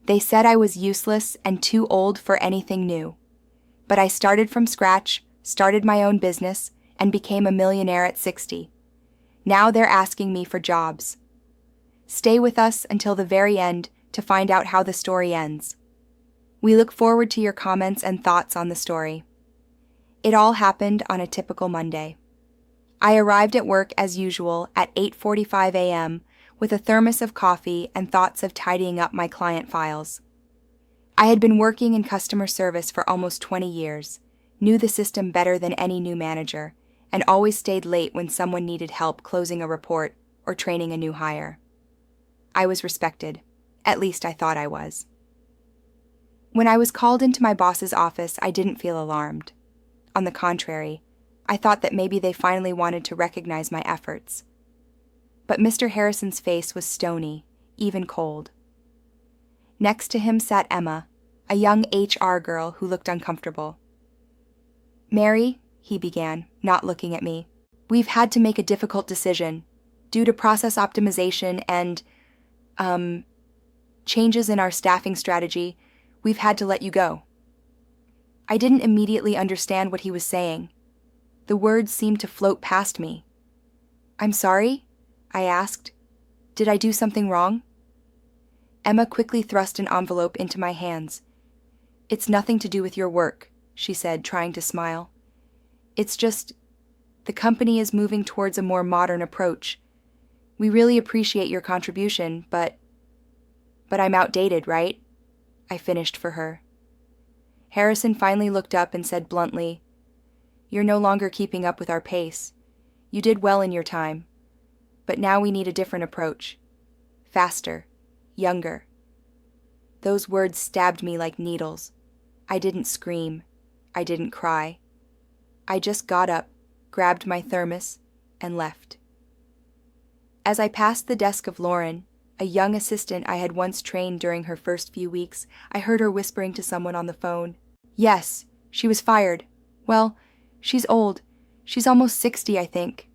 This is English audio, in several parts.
They said I was useless and too old for anything new. But I started from scratch, started my own business, and became a millionaire at 60. Now they're asking me for jobs. Stay with us until the very end to find out how the story ends. We look forward to your comments and thoughts on the story. It all happened on a typical Monday. I arrived at work as usual at 8:45 a.m. with a thermos of coffee and thoughts of tidying up my client files. I had been working in customer service for almost 20 years, knew the system better than any new manager, and always stayed late when someone needed help closing a report or training a new hire. I was respected. At least I thought I was. When I was called into my boss's office, I didn't feel alarmed. On the contrary, I thought that maybe they finally wanted to recognize my efforts. But Mr. Harrison's face was stony, even cold. Next to him sat Emma, a young HR girl who looked uncomfortable. "Mary," he began, not looking at me, "we've had to make a difficult decision. Due to process optimization and, changes in our staffing strategy, we've had to let you go." I didn't immediately understand what he was saying. The words seemed to float past me. "I'm sorry?" I asked. "Did I do something wrong?" Emma quickly thrust an envelope into my hands. "It's nothing to do with your work," she said, trying to smile. "It's just, the company is moving towards a more modern approach. We really appreciate your contribution, but I'm outdated, right?" I finished for her. Harrison finally looked up and said bluntly, "You're no longer keeping up with our pace. You did well in your time. But now we need a different approach. Faster. Younger." Those words stabbed me like needles. I didn't scream. I didn't cry. I just got up, grabbed my thermos, and left. As I passed the desk of Lauren, a young assistant I had once trained during her first few weeks, I heard her whispering to someone on the phone. "Yes, she was fired. Well, she's old. She's almost 60, I think."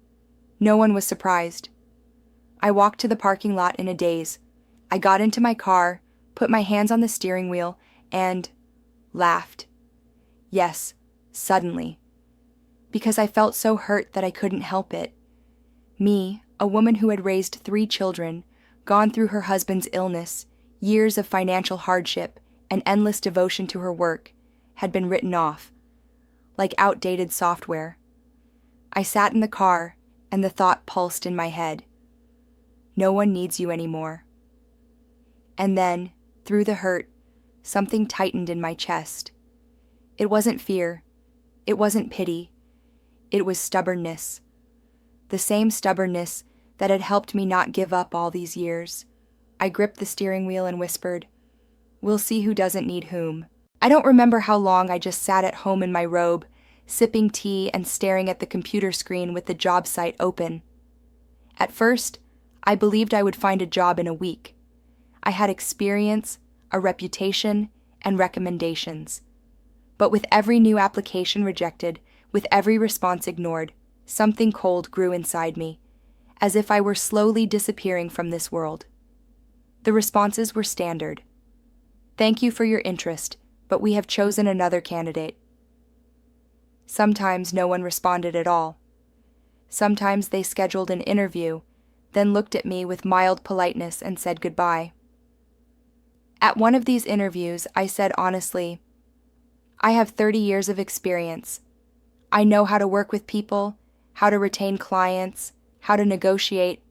No one was surprised. I walked to the parking lot in a daze. I got into my car, put my hands on the steering wheel, and laughed. Yes, suddenly. Because I felt so hurt that I couldn't help it. Me, a woman who had raised 3 children, gone through her husband's illness, years of financial hardship, and endless devotion to her work, had been written off, like outdated software. I sat in the car, and the thought pulsed in my head. No one needs you anymore. And then, through the hurt, something tightened in my chest. It wasn't fear. It wasn't pity. It was stubbornness. The same stubbornness that had helped me not give up all these years. I gripped the steering wheel and whispered, "We'll see who doesn't need whom." I don't remember how long I just sat at home in my robe, sipping tea and staring at the computer screen with the job site open. At first, I believed I would find a job in a week. I had experience, a reputation, and recommendations. But with every new application rejected, with every response ignored, something cold grew inside me, as if I were slowly disappearing from this world. The responses were standard. "Thank you for your interest, but we have chosen another candidate." Sometimes no one responded at all. Sometimes they scheduled an interview, then looked at me with mild politeness and said goodbye. At one of these interviews, I said honestly, "I have 30 years of experience. I know how to work with people, how to retain clients, how to negotiate."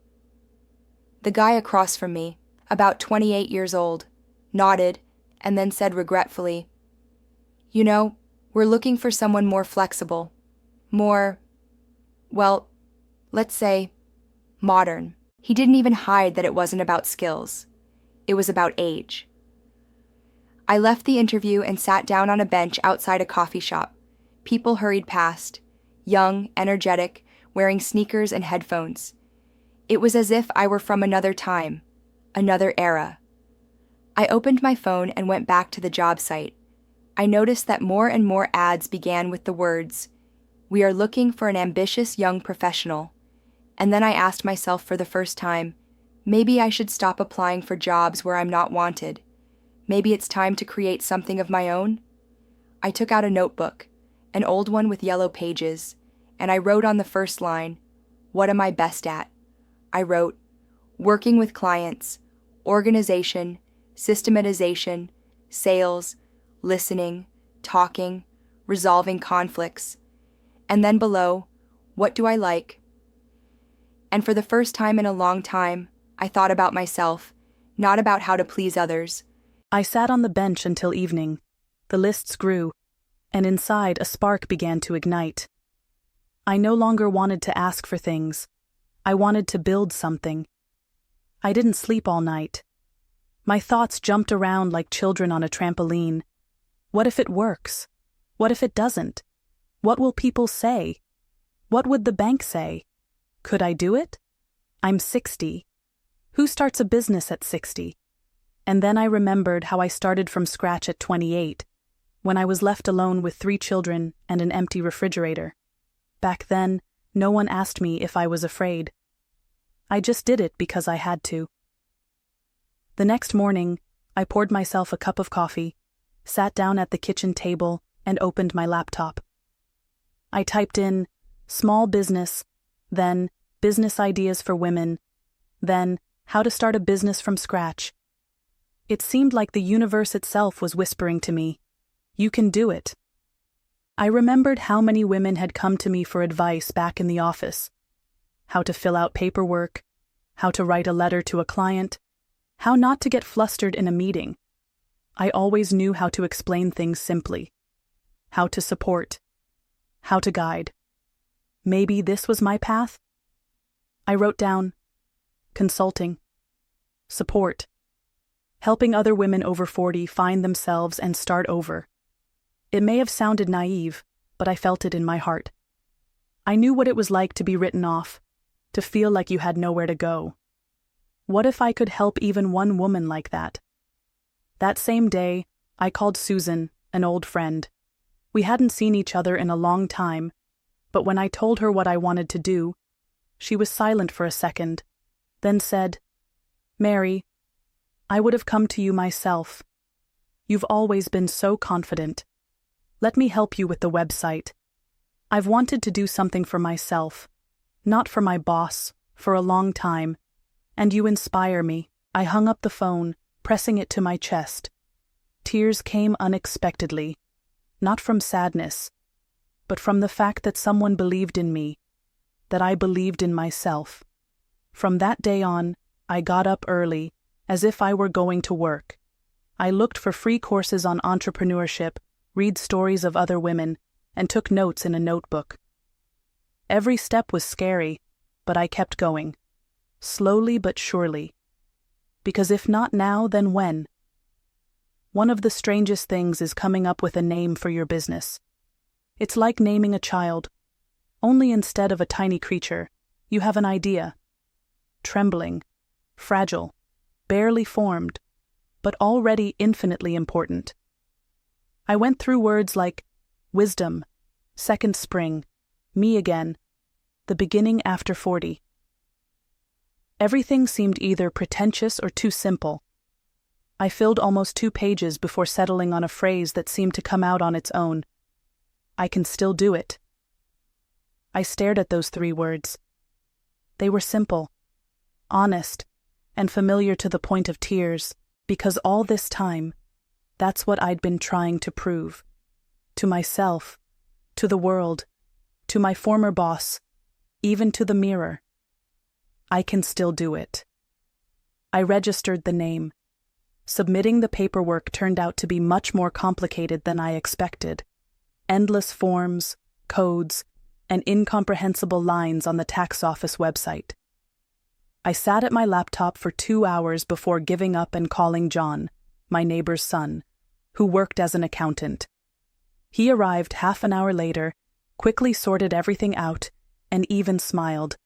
The guy across from me, about 28 years old, nodded and then said regretfully, "You know, we're looking for someone more flexible, more, well, let's say, modern." He didn't even hide that it wasn't about skills. It was about age. I left the interview and sat down on a bench outside a coffee shop. People hurried past, young, energetic, wearing sneakers and headphones. It was as if I were from another time, another era. I opened my phone and went back to the job site. I noticed that more and more ads began with the words, "We are looking for an ambitious young professional." And then I asked myself for the first time, maybe I should stop applying for jobs where I'm not wanted. Maybe it's time to create something of my own? I took out a notebook, an old one with yellow pages, and I wrote on the first line, "What am I best at?" I wrote, "Working with clients, organization, systematization, sales, listening, talking, resolving conflicts." And then below, "What do I like?" And for the first time in a long time, I thought about myself, not about how to please others. I sat on the bench until evening. The lists grew, and inside a spark began to ignite. I no longer wanted to ask for things. I wanted to build something. I didn't sleep all night. My thoughts jumped around like children on a trampoline. What if it works? What if it doesn't? What will people say? What would the bank say? Could I do it? I'm 60. Who starts a business at 60? And then I remembered how I started from scratch at 28, when I was left alone with 3 children and an empty refrigerator. Back then, no one asked me if I was afraid. I just did it because I had to. The next morning, I poured myself a cup of coffee, sat down at the kitchen table, and opened my laptop. I typed in small business, then business ideas for women, then how to start a business from scratch. It seemed like the universe itself was whispering to me, "You can do it." I remembered how many women had come to me for advice back in the office. How to fill out paperwork, how to write a letter to a client, how not to get flustered in a meeting. I always knew how to explain things simply, how to support, how to guide. Maybe this was my path? I wrote down consulting, support, helping other women over 40 find themselves and start over. It may have sounded naive, but I felt it in my heart. I knew what it was like to be written off, to feel like you had nowhere to go. What if I could help even one woman like that? That same day, I called Susan, an old friend. We hadn't seen each other in a long time, but when I told her what I wanted to do, she was silent for a second, then said, "Mary, I would have come to you myself. You've always been so confident. Let me help you with the website. I've wanted to do something for myself, not for my boss, for a long time, and you inspire me." I hung up the phone, pressing it to my chest. Tears came unexpectedly, not from sadness, but from the fact that someone believed in me, that I believed in myself. From that day on, I got up early, as if I were going to work. I looked for free courses on entrepreneurship, read stories of other women, and took notes in a notebook. Every step was scary, but I kept going, slowly but surely. Because if not now, then when? One of the strangest things is coming up with a name for your business. It's like naming a child, only instead of a tiny creature, you have an idea. Trembling, fragile, barely formed, but already infinitely important. I went through words like wisdom, second spring, me again, the beginning after 40. Everything seemed either pretentious or too simple. I filled almost 2 pages before settling on a phrase that seemed to come out on its own. I can still do it. I stared at those 3 words. They were simple, honest, and familiar to the point of tears, because all this time, that's what I'd been trying to prove. To myself, to the world, to my former boss, even to the mirror. I can still do it. I registered the name. Submitting the paperwork turned out to be much more complicated than I expected. Endless forms, codes, and incomprehensible lines on the tax office website. I sat at my laptop for 2 hours before giving up and calling John, my neighbor's son, who worked as an accountant. He arrived half an hour later, quickly sorted everything out, and even smiled.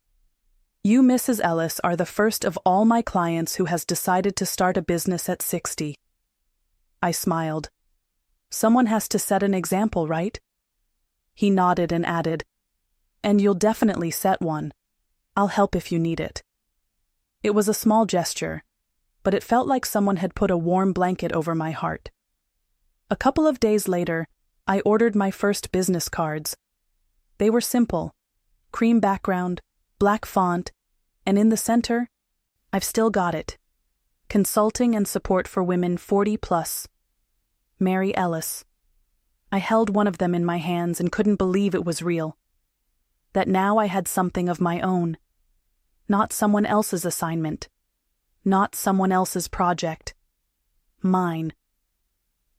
"You, Mrs. Ellis, are the first of all my clients who has decided to start a business at 60. I smiled. "Someone has to set an example, right?" He nodded and added, "And you'll definitely set one. I'll help if you need it." It was a small gesture, but it felt like someone had put a warm blanket over my heart. A couple of days later, I ordered my first business cards. They were simple: cream background, black font, and in the center, I've still got it: Consulting and Support for Women 40 Plus. Mary Ellis. I held one of them in my hands and couldn't believe it was real. That now I had something of my own. Not someone else's assignment. Not someone else's project. Mine.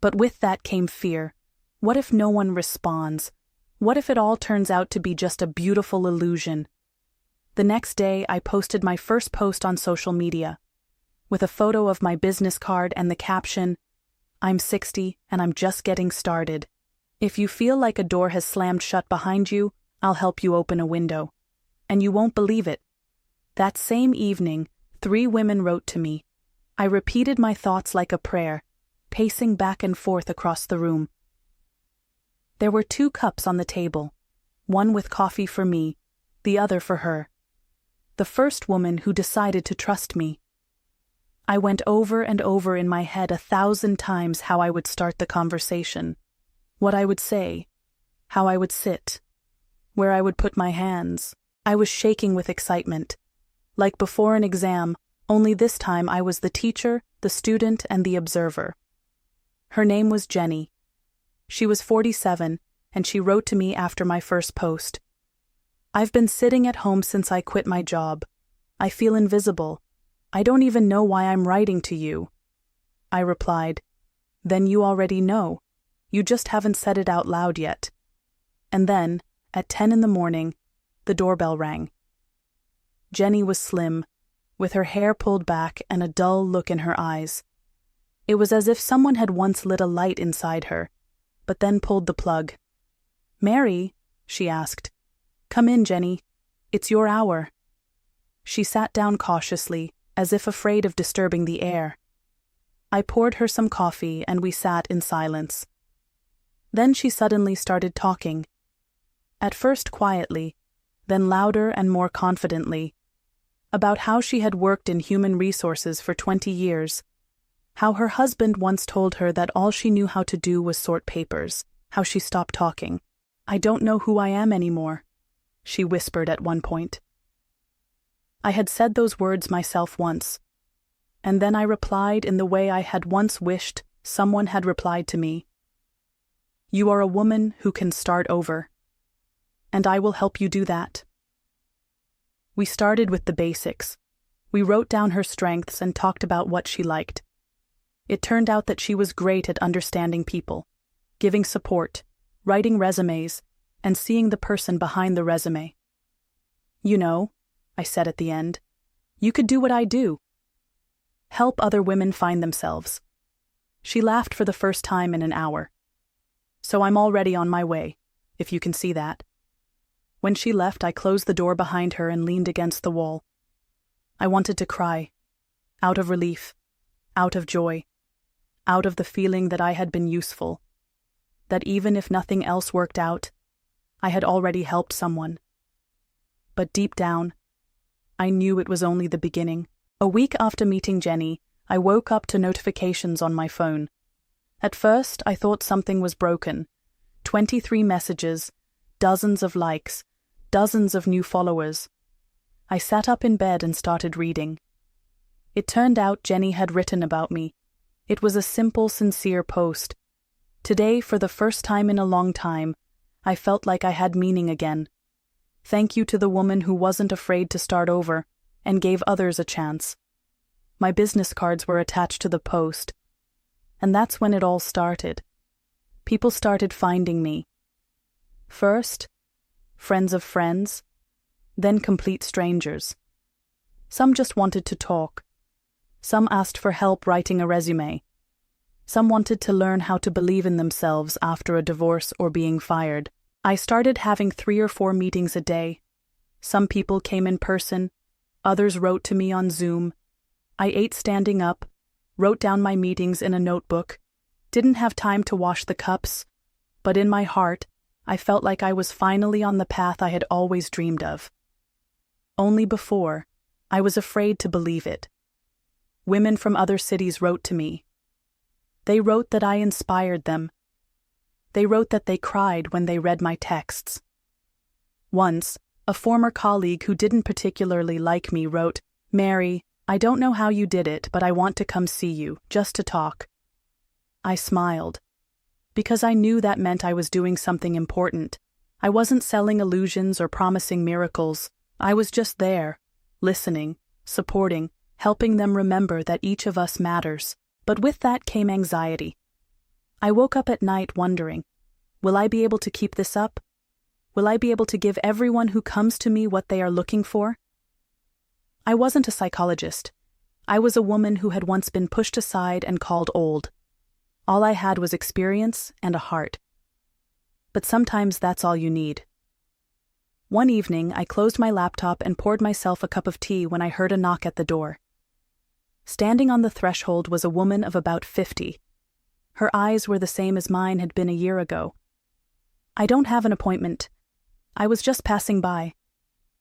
But with that came fear. What if no one responds? What if it all turns out to be just a beautiful illusion? The next day, I posted my first post on social media, with a photo of my business card and the caption, "I'm 60 and I'm just getting started. If you feel like a door has slammed shut behind you, I'll help you open a window." And you won't believe it. That same evening, 3 women wrote to me. I repeated my thoughts like a prayer, pacing back and forth across the room. There were 2 cups on the table, one with coffee for me, the other for her. The first woman who decided to trust me. I went over and over in my head 1,000 times how I would start the conversation, what I would say, how I would sit, where I would put my hands. I was shaking with excitement. Like before an exam, only this time I was the teacher, the student, and the observer. Her name was Jenny. She was 47, and she wrote to me after my first post. "I've been sitting at home since I quit my job. I feel invisible. I don't even know why I'm writing to you." I replied, "Then you already know. You just haven't said it out loud yet." And then, at 10 in the morning, the doorbell rang. Jenny was slim, with her hair pulled back and a dull look in her eyes. It was as if someone had once lit a light inside her, but then pulled the plug. "Mary?" she asked. "Come in, Jenny. It's your hour." She sat down cautiously, as if afraid of disturbing the air. I poured her some coffee and we sat in silence. Then she suddenly started talking. At first quietly, then louder and more confidently, about how she had worked in human resources for 20 years, how her husband once told her that all she knew how to do was sort papers, how she stopped talking. "I don't know who I am anymore," she whispered at one point. I had said those words myself once, and then I replied in the way I had once wished someone had replied to me. "You are a woman who can start over, and I will help you do that." We started with the basics. We wrote down her strengths and talked about what she liked. It turned out that she was great at understanding people, giving support, writing resumes, and seeing the person behind the resume. "You know," I said at the end, "you could do what I do. Help other women find themselves." She laughed for the first time in an hour. "So I'm already on my way, if you can see that." When she left, I closed the door behind her and leaned against the wall. I wanted to cry, out of relief, out of joy, out of the feeling that I had been useful, that even if nothing else worked out, I had already helped someone. But deep down, I knew it was only the beginning. A week after meeting Jenny, I woke up to notifications on my phone. At first, I thought something was broken. 23 messages, dozens of likes, dozens of new followers. I sat up in bed and started reading. It turned out Jenny had written about me. It was a simple, sincere post. Today, for the first time in a long time, I felt like I had meaning again. Thank you to the woman who wasn't afraid to start over and gave others a chance. My business cards were attached to the post. And that's when it all started. People started finding me. First, friends of friends, then complete strangers. Some just wanted to talk. Some asked for help writing a resume. Some wanted to learn how to believe in themselves after a divorce or being fired. I started having 3 or 4 meetings a day. Some people came in person, others wrote to me on Zoom. I ate standing up, wrote down my meetings in a notebook, didn't have time to wash the cups, but in my heart, I felt like I was finally on the path I had always dreamed of. Only before, I was afraid to believe it. women from other cities wrote to me. They wrote that I inspired them. They wrote that they cried when they read my texts. Once, a former colleague who didn't particularly like me wrote, "Mary, I don't know how you did it, but I want to come see you, just to talk." I smiled, because I knew that meant I was doing something important. I wasn't selling illusions or promising miracles. I was just there, listening, supporting, helping them remember that each of us matters. But with that came anxiety. I woke up at night wondering, will I be able to keep this up? Will I be able to give everyone who comes to me what they are looking for? I wasn't a psychologist. I was a woman who had once been pushed aside and called old. All I had was experience and a heart. But sometimes that's all you need. One evening, I closed my laptop and poured myself a cup of tea when I heard a knock at the door. Standing on the threshold was a woman of about 50. Her eyes were the same as mine had been a year ago. "I don't have an appointment. I was just passing by.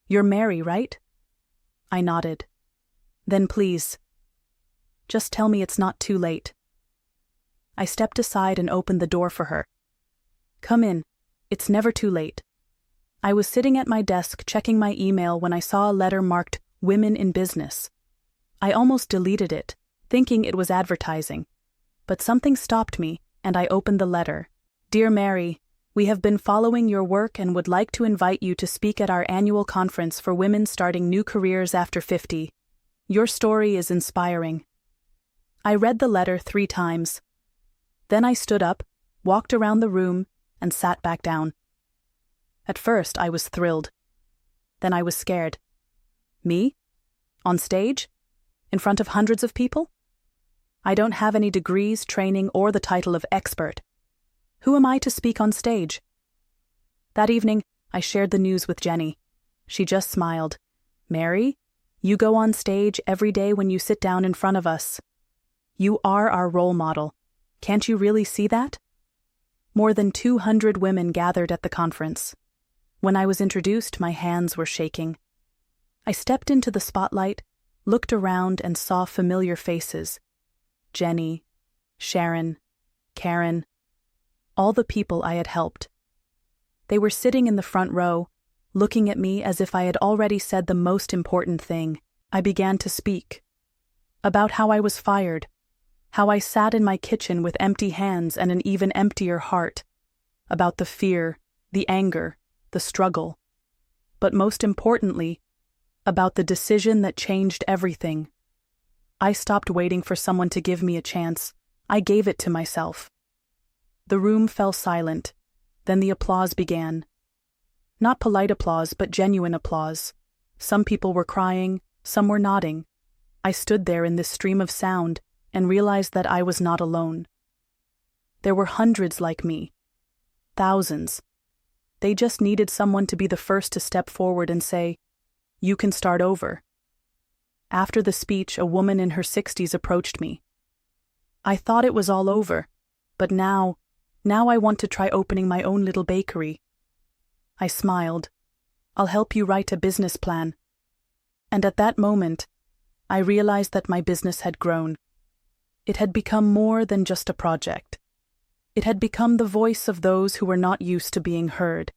You're Mary, right?" I nodded. "Then please, just tell me it's not too late." I stepped aside and opened the door for her. "Come in. It's never too late." I was sitting at my desk checking my email when I saw a letter marked "Women in Business." I almost deleted it, thinking it was advertising. But something stopped me, and I opened the letter. "Dear Mary, we have been following your work and would like to invite you to speak at our annual conference for women starting new careers after 50. Your story is inspiring." I read the letter 3 times. Then I stood up, walked around the room, and sat back down. At first, I was thrilled. Then I was scared. Me? On stage? In front of hundreds of people? I don't have any degrees, training, or the title of expert. Who am I to speak on stage? That evening, I shared the news with Jenny. She just smiled. "Mary, you go on stage every day when you sit down in front of us. You are our role model. Can't you really see that?" More than 200 women gathered at the conference. When I was introduced, my hands were shaking. I stepped into the spotlight, looked around, and saw familiar faces. Jenny, Sharon, Karen, all the people I had helped. They were sitting in the front row, looking at me as if I had already said the most important thing. I began to speak. About how I was fired, how I sat in my kitchen with empty hands and an even emptier heart, about the fear, the anger, the struggle, but most importantly, about the decision that changed everything. I stopped waiting for someone to give me a chance. I gave it to myself. The room fell silent. Then the applause began. Not polite applause, but genuine applause. Some people were crying, some were nodding. I stood there in this stream of sound and realized that I was not alone. There were hundreds like me. Thousands. They just needed someone to be the first to step forward and say, "You can start over." After the speech, a woman in her 60s approached me. "I thought it was all over, but now I want to try opening my own little bakery." I smiled. "I'll help you write a business plan." And at that moment, I realized that my business had grown. It had become more than just a project. It had become the voice of those who were not used to being heard.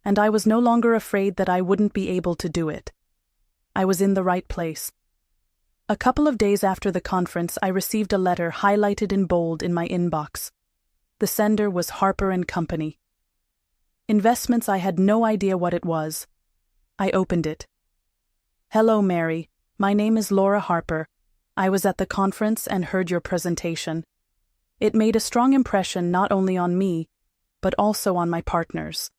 And I was no longer afraid that I wouldn't be able to do it. I was in the right place. A couple of days after the conference, I received a letter highlighted in bold in my inbox. The sender was Harper & Company. Investments. I had no idea what it was. I opened it. "Hello, Mary. My name is Laura Harper. I was at the conference and heard your presentation. It made a strong impression not only on me, but also on my partners.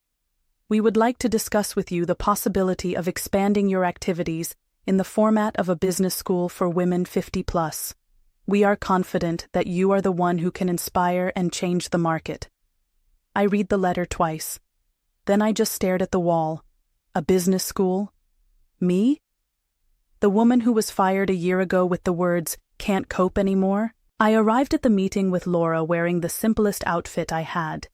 We would like to discuss with you the possibility of expanding your activities in the format of a business school for women 50+. We are confident that you are the one who can inspire and change the market." I read the letter twice. Then I just stared at the wall. A business school? Me? The woman who was fired a year ago with the words, "Can't cope anymore"? I arrived at the meeting with Laura wearing the simplest outfit I had.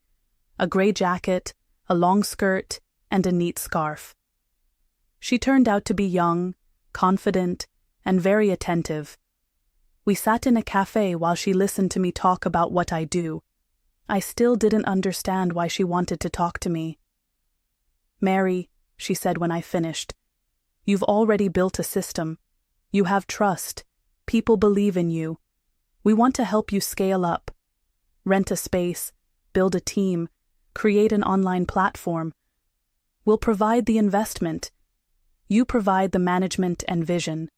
A gray jacket, a long skirt, and a neat scarf. She turned out to be young, confident, and very attentive. We sat in a cafe while she listened to me talk about what I do. I still didn't understand why she wanted to talk to me. "Mary," she said when I finished, "you've already built a system. You have trust. People believe in you. We want to help you scale up. Rent a space, build a team, create an online platform. We'll provide the investment. You provide the management and vision."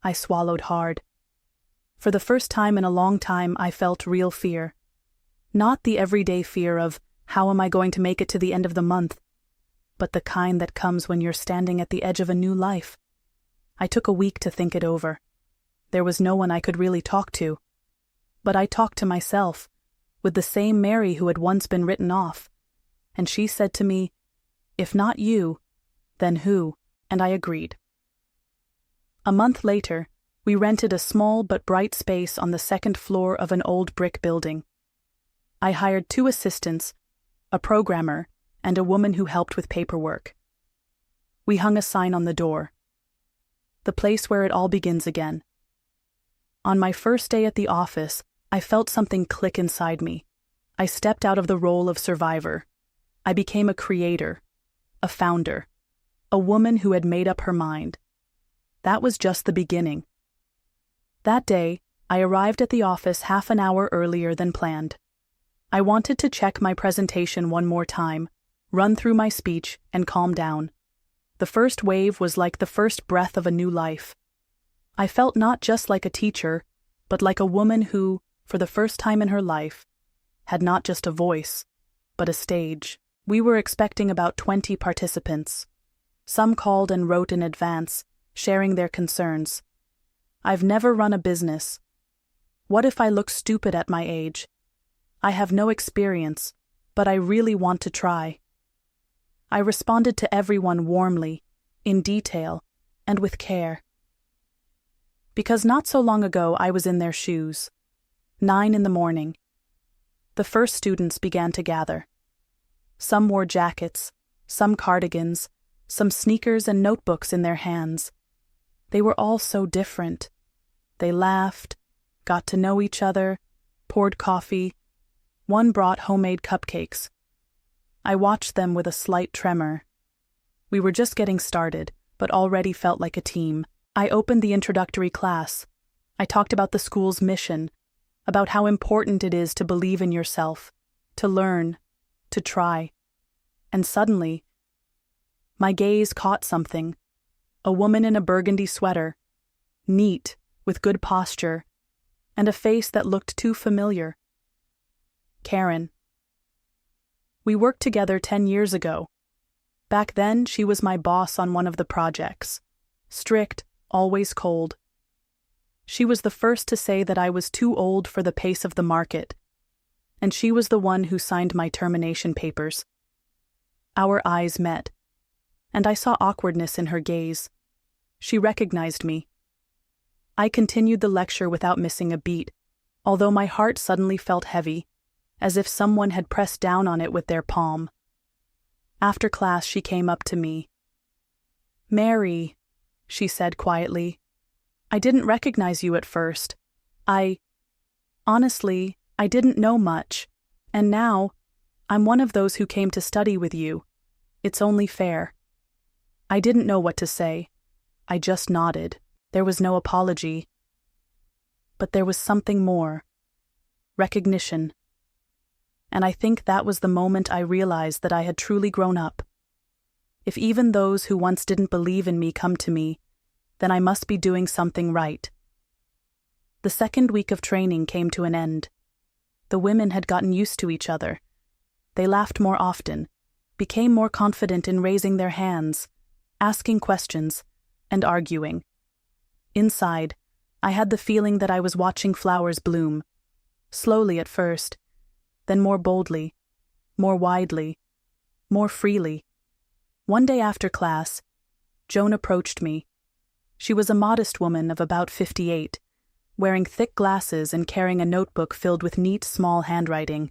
I swallowed hard. For the first time in a long time, I felt real fear. Not the everyday fear of, how am I going to make it to the end of the month, but the kind that comes when you're standing at the edge of a new life. I took a week to think it over. There was no one I could really talk to. But I talked to myself, with the same Mary who had once been written off, and she said to me, "If not you, then who?" And I agreed. A month later, we rented a small but bright space on the second floor of an old brick building. I hired 2 assistants, a programmer, and a woman who helped with paperwork. We hung a sign on the door. "The place where it all begins again." On my first day at the office, I felt something click inside me. I stepped out of the role of survivor. I became a creator, a founder, a woman who had made up her mind. That was just the beginning. That day, I arrived at the office half an hour earlier than planned. I wanted to check my presentation one more time, run through my speech, and calm down. The first wave was like the first breath of a new life. I felt not just like a teacher, but like a woman who, for the first time in her life, had not just a voice, but a stage. We were expecting about 20 participants. Some called and wrote in advance, sharing their concerns. "I've never run a business. What if I look stupid at my age? I have no experience, but I really want to try." I responded to everyone warmly, in detail, and with care. Because not so long ago I was in their shoes. 9 in the morning. The first students began to gather. Some wore jackets, some cardigans, some sneakers and notebooks in their hands. They were all so different. They laughed, got to know each other, poured coffee. One brought homemade cupcakes. I watched them with a slight tremor. We were just getting started, but already felt like a team. I opened the introductory class. I talked about the school's mission, about how important it is to believe in yourself, to learn, to try. And suddenly, my gaze caught something. A woman in a burgundy sweater, neat, with good posture, and a face that looked too familiar. Karen. We worked together 10 years ago. Back then, she was my boss on one of the projects. Strict, always cold. She was the first to say that I was too old for the pace of the market, and she was the one who signed my termination papers. Our eyes met, and I saw awkwardness in her gaze. She recognized me. I continued the lecture without missing a beat, although my heart suddenly felt heavy, as if someone had pressed down on it with their palm. After class, she came up to me. "Mary," she said quietly, "I didn't recognize you at first. Honestly, I didn't know much, and now, I'm one of those who came to study with you. It's only fair." I didn't know what to say. I just nodded. There was no apology. But there was something more. Recognition. And I think that was the moment I realized that I had truly grown up. If even those who once didn't believe in me come to me, then I must be doing something right. The second week of training came to an end. The women had gotten used to each other. They laughed more often, became more confident in raising their hands, asking questions, and arguing. Inside, I had the feeling that I was watching flowers bloom, slowly at first, then more boldly, more widely, more freely. One day after class, Joan approached me. She was a modest woman of about 58, wearing thick glasses and carrying a notebook filled with neat, small handwriting.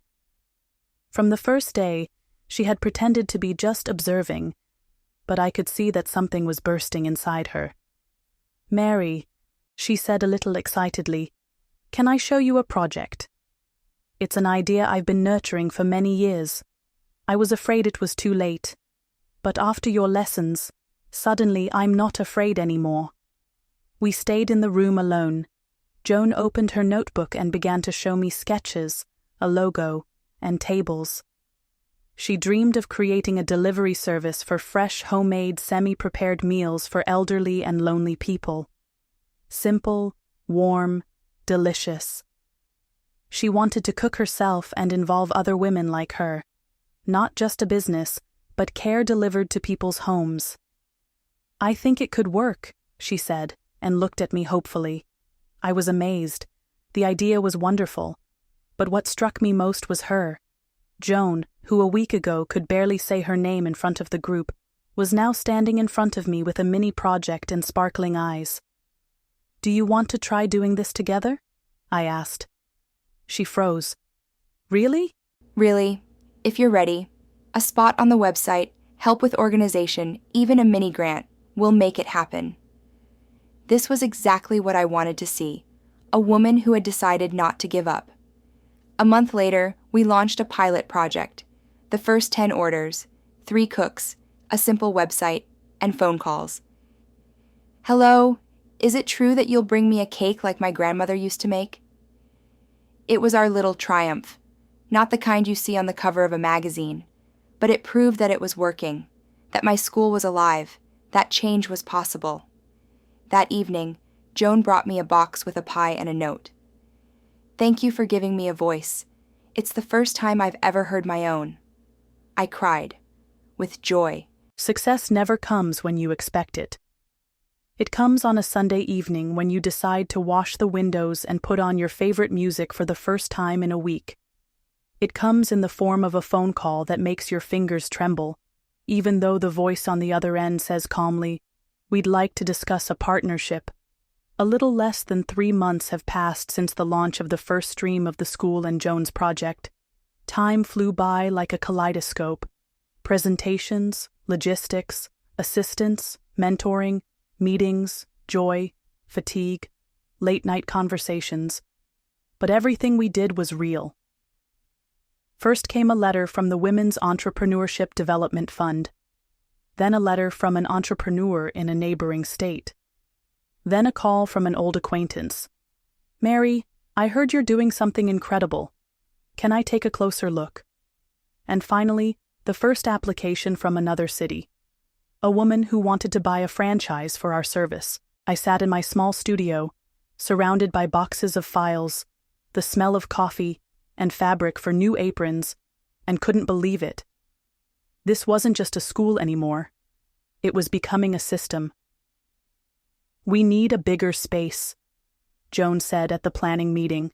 From the first day, she had pretended to be just observing, but I could see that something was bursting inside her. "Mary," She said a little excitedly, "Can I show you a project? It's an idea I've been nurturing for many years. I was afraid it was too late. But after your lessons, suddenly I'm not afraid anymore." We stayed in the room alone. Joan opened her notebook and began to show me sketches, a logo, and tables. She dreamed of creating a delivery service for fresh, homemade, semi-prepared meals for elderly and lonely people. Simple, warm, delicious. She wanted to cook herself and involve other women like her. Not just a business, but care delivered to people's homes. "I think it could work," she said, and looked at me hopefully. I was amazed. The idea was wonderful. But what struck me most was her. Joan, who a week ago could barely say her name in front of the group, was now standing in front of me with a mini project and sparkling eyes. "Do you want to try doing this together?" I asked. She froze. "Really?" Really, if you're ready, a spot on the website, help with organization, even a mini grant, will make it happen. This was exactly what I wanted to see, a woman who had decided not to give up. A month later, we launched a pilot project. The first 10 orders, 3 cooks, a simple website, and phone calls. "Hello, is it true that you'll bring me a cake like my grandmother used to make?" It was our little triumph, not the kind you see on the cover of a magazine, but it proved that it was working, that my school was alive, that change was possible. That evening, Joan brought me a box with a pie and a note. "Thank you for giving me a voice. It's the first time I've ever heard my own." I cried, with joy. Success never comes when you expect it. It comes on a Sunday evening when you decide to wash the windows and put on your favorite music for the first time in a week. It comes in the form of a phone call that makes your fingers tremble, even though the voice on the other end says calmly, "We'd like to discuss a partnership." A little less than 3 months have passed since the launch of the first stream of the school and Joan's project. Time flew by like a kaleidoscope. Presentations, logistics, assistance, mentoring, meetings, joy, fatigue, late-night conversations. But everything we did was real. First came a letter from the Women's Entrepreneurship Development Fund. Then a letter from an entrepreneur in a neighboring state. Then a call from an old acquaintance. "Mary, I heard you're doing something incredible. Can I take a closer look?" And finally, the first application from another city. A woman who wanted to buy a franchise for our service. I sat in my small studio, surrounded by boxes of files, the smell of coffee, and fabric for new aprons, and couldn't believe it. This wasn't just a school anymore. It was becoming a system. "We need a bigger space," Joan said at the planning meeting.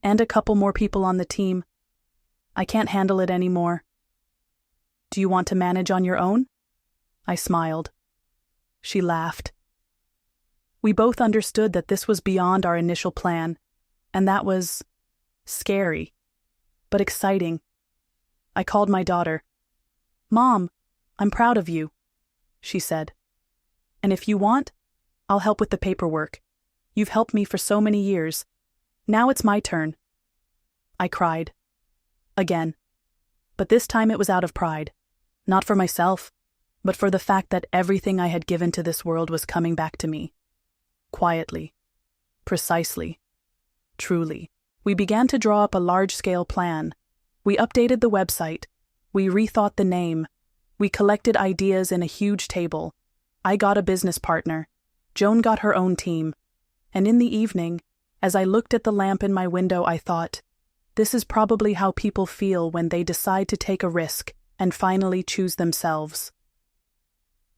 "And a couple more people on the team. I can't handle it anymore." "Do you want to manage on your own?" I smiled. She laughed. We both understood that this was beyond our initial plan, and that was scary, but exciting. I called my daughter. "Mom, I'm proud of you," she said. "And if you want, I'll help with the paperwork. You've helped me for so many years. Now it's my turn." I cried. Again. But this time it was out of pride. Not for myself, but for the fact that everything I had given to this world was coming back to me. Quietly. Precisely. Truly. We began to draw up a large-scale plan. We updated the website. We rethought the name. We collected ideas in a huge table. I got a business partner. Joan got her own team. And in the evening, as I looked at the lamp in my window, I thought, this is probably how people feel when they decide to take a risk and finally choose themselves.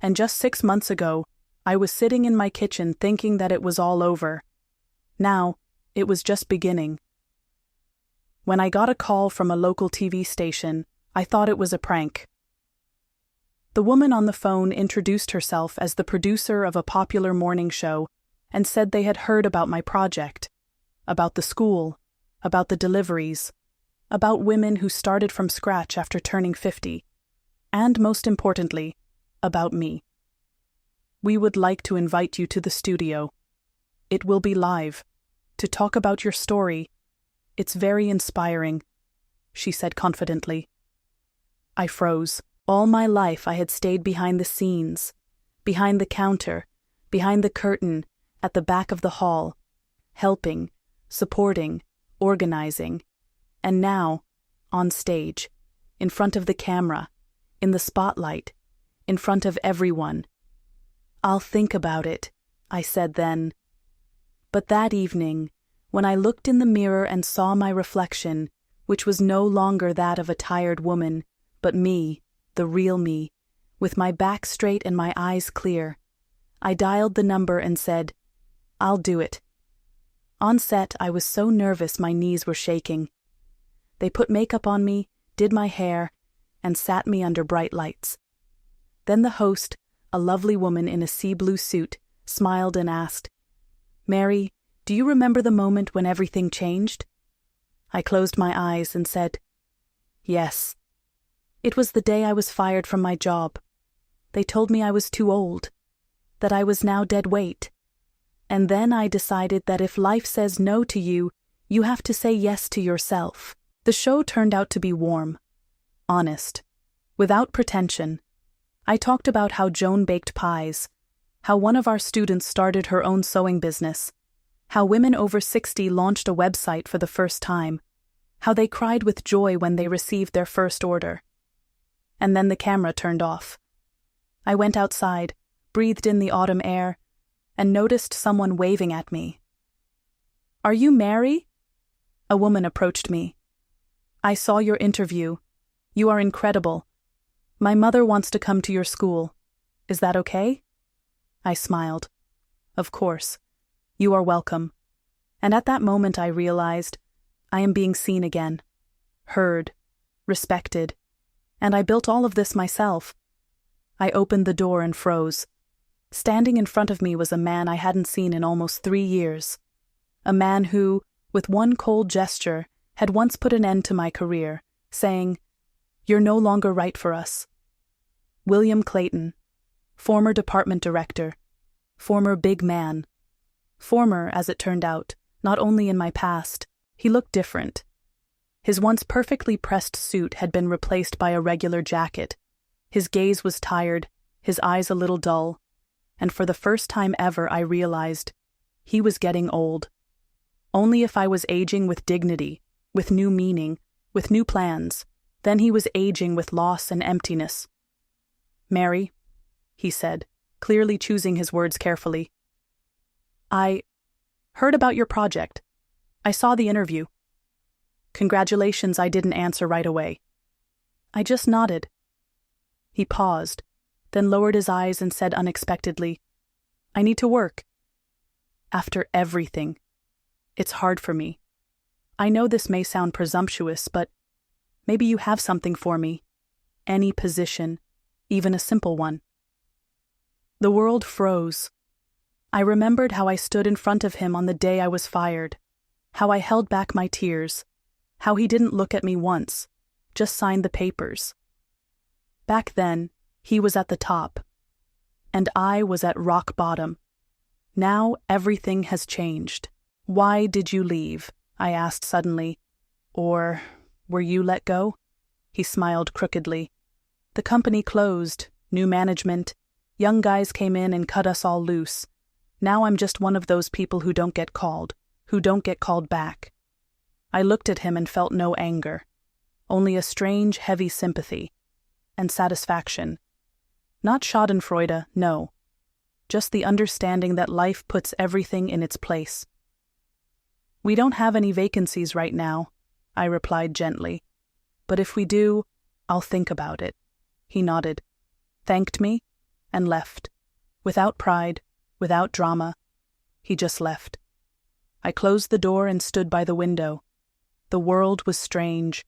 And just 6 months ago, I was sitting in my kitchen thinking that it was all over. Now, it was just beginning. When I got a call from a local TV station, I thought it was a prank. The woman on the phone introduced herself as the producer of a popular morning show and said they had heard about my project, about the school, about the deliveries, about women who started from scratch after turning 50, and most importantly, about me. "We would like to invite you to the studio." It will be live. To talk about your story. It's very inspiring," she said confidently. I froze. All my life I had stayed behind the scenes, behind the counter, behind the curtain, at the back of the hall, helping, supporting, organizing. And now, on stage, in front of the camera, in the spotlight, in front of everyone. "I'll think about it," I said then. But that evening, when I looked in the mirror and saw my reflection, which was no longer that of a tired woman, but me, the real me, with my back straight and my eyes clear, I dialed the number and said, "I'll do it." On set, I was so nervous my knees were shaking. They put makeup on me, did my hair, and sat me under bright lights. Then the host, a lovely woman in a sea blue suit, smiled and asked, "Mary, do you remember the moment when everything changed?" I closed my eyes and said, "Yes." It was the day I was fired from my job. They told me I was too old, that I was now dead weight. And then I decided that if life says no to you, you have to say yes to yourself. The show turned out to be warm, honest, without pretension. I talked about how Joan baked pies, how one of our students started her own sewing business, how women over 60 launched a website for the first time, how they cried with joy when they received their first order. And then the camera turned off. I went outside, breathed in the autumn air, and noticed someone waving at me. "Are you Mary?" A woman approached me. "I saw your interview. You are incredible. My mother wants to come to your school. Is that okay?" I smiled. "Of course. You are welcome." And at that moment I realized I am being seen again, heard, respected, and I built all of this myself. I opened the door and froze. Standing in front of me was a man I hadn't seen in almost 3 years. A man who, with one cold gesture, had once put an end to my career, saying, "You're no longer right for us." William Clayton, former department director, former big man. Former, as it turned out, not only in my past, he looked different. His once perfectly pressed suit had been replaced by a regular jacket. His gaze was tired, his eyes a little dull, and for the first time ever I realized he was getting old. Only if I was aging with dignity, with new meaning, with new plans, then he was aging with loss and emptiness. "Mary," he said, clearly choosing his words carefully, "I heard about your project. I saw the interview. Congratulations, I didn't answer right away." I just nodded. He paused, then lowered his eyes and said unexpectedly, "I need to work. After everything, it's hard for me. I know this may sound presumptuous, but maybe you have something for me. Any position, even a simple one." The world froze. I remembered how I stood in front of him on the day I was fired, how I held back my tears, how he didn't look at me once, just signed the papers. Back then, he was at the top, and I was at rock bottom. Now everything has changed. "Why did you leave?" I asked suddenly. "Or were you let go?" He smiled crookedly. "The company closed, new management, young guys came in and cut us all loose. Now I'm just one of those people who don't get called back." I looked at him and felt no anger, only a strange, heavy sympathy and satisfaction. Not schadenfreude, no. Just the understanding that life puts everything in its place. "We don't have any vacancies right now," I replied gently. "But if we do, I'll think about it." He nodded, thanked me, and left. Without pride, without drama, he just left. I closed the door and stood by the window. The world was strange,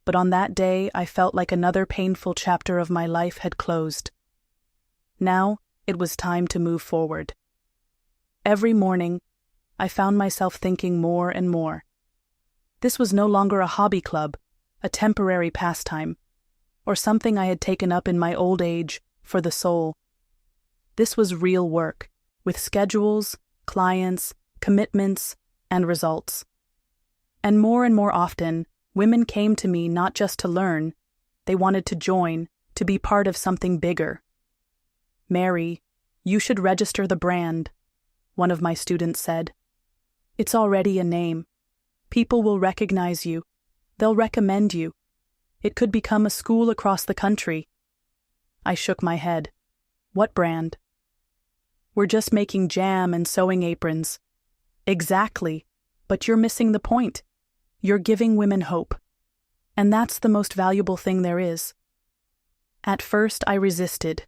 but on that day I felt like another painful chapter of my life had closed. Now it was time to move forward. Every morning, I found myself thinking more and more. This was no longer a hobby club, a temporary pastime, or something I had taken up in my old age for the soul. This was real work, with schedules, clients, commitments, and results. And more often, women came to me not just to learn, they wanted to join, to be part of something bigger. "Mary, you should register the brand," one of my students said. "It's already a name. People will recognize you. They'll recommend you. It could become a school across the country." I shook my head. "What brand?" "We're just making jam and sewing aprons." "Exactly, but you're missing the point. You're giving women hope. And that's the most valuable thing there is." At first, I resisted.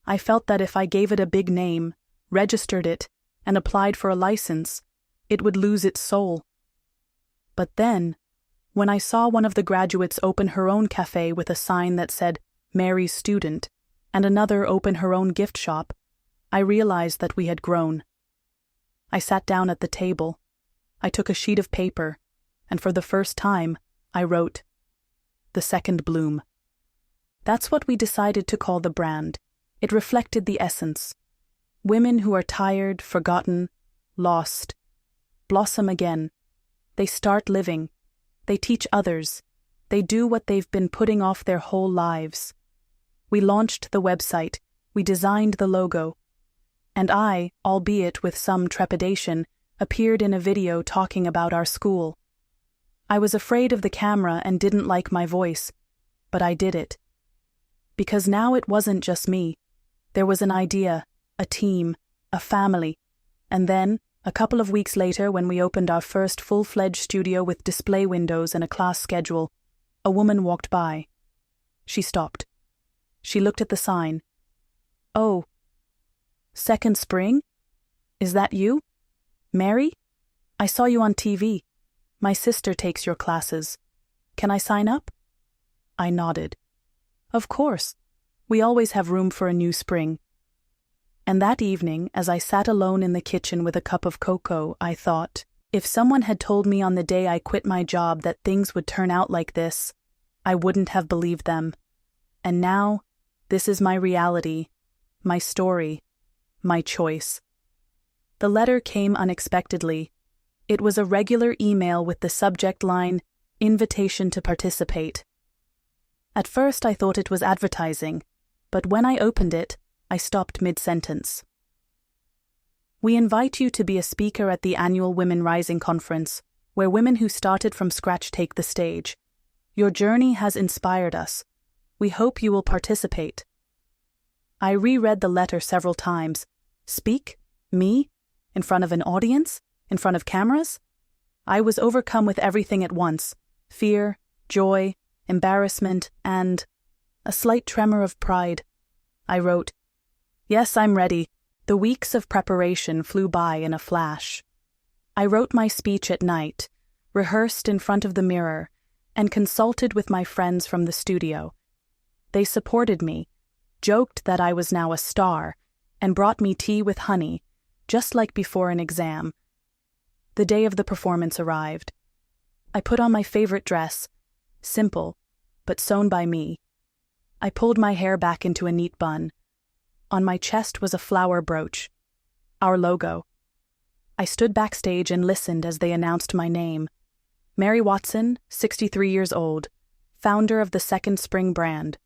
I felt that if I gave it a big name, registered it, and applied for a license, it would lose its soul. But then, when I saw one of the graduates open her own cafe with a sign that said "Mary's Student," and another open her own gift shop, I realized that we had grown. I sat down at the table. I took a sheet of paper, and for the first time, I wrote, "The Second Bloom." That's what we decided to call the brand. It reflected the essence. Women who are tired, forgotten, lost, blossom again. They start living. They teach others. They do what they've been putting off their whole lives. We launched the website. We designed the logo. And I, albeit with some trepidation, appeared in a video talking about our school. I was afraid of the camera and didn't like my voice, but I did it. Because now it wasn't just me. There was an idea, a team, a family, and then, a couple of weeks later when we opened our first full-fledged studio with display windows and a class schedule, a woman walked by. She stopped. She looked at the sign. "Oh, Second Spring? Is that you? Mary? I saw you on TV. My sister takes your classes. Can I sign up?" I nodded. "Of course. We always have room for a new spring." And that evening, as I sat alone in the kitchen with a cup of cocoa, I thought, if someone had told me on the day I quit my job that things would turn out like this, I wouldn't have believed them. And now, this is my reality, my story, my choice. The letter came unexpectedly. It was a regular email with the subject line, "Invitation to participate." At first I thought it was advertising, but when I opened it, I stopped mid-sentence. "We invite you to be a speaker at the annual Women Rising Conference, where women who started from scratch take the stage. Your journey has inspired us. We hope you will participate." I reread the letter several times. Speak? Me? In front of an audience? In front of cameras? I was overcome with everything at once: fear, joy, embarrassment, and a slight tremor of pride. I wrote, "Yes, I'm ready." The weeks of preparation flew by in a flash. I wrote my speech at night, rehearsed in front of the mirror, and consulted with my friends from the studio. They supported me, joked that I was now a star, and brought me tea with honey, just like before an exam. The day of the performance arrived. I put on my favorite dress, simple, but sewn by me. I pulled my hair back into a neat bun. On my chest was a flower brooch, our logo. I stood backstage and listened as they announced my name. Mary Watson, 63 years old, founder of the Second Spring brand,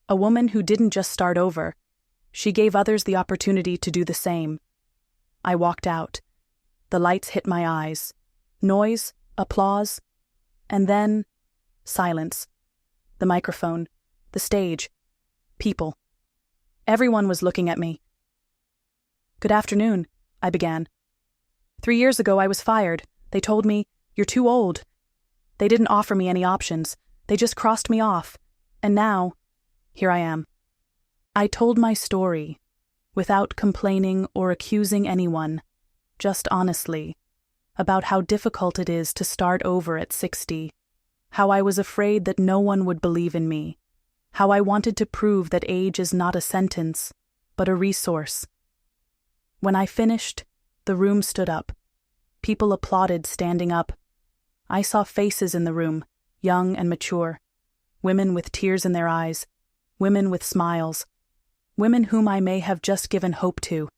a woman who didn't just start over. She gave others the opportunity to do the same. I walked out. The lights hit my eyes. Noise, applause, and then silence. The microphone, the stage, people. Everyone was looking at me. "Good afternoon," I began. 3 years ago I was fired. They told me, "You're too old." They didn't offer me any options. They just crossed me off. And now, here I am. I told my story, without complaining or accusing anyone, just honestly, about how difficult it is to start over at 60, how I was afraid that no one would believe in me, how I wanted to prove that age is not a sentence, but a resource. When I finished, the room stood up. People applauded standing up. I saw faces in the room, young and mature, women with tears in their eyes, women with smiles, women whom I may have just given hope to.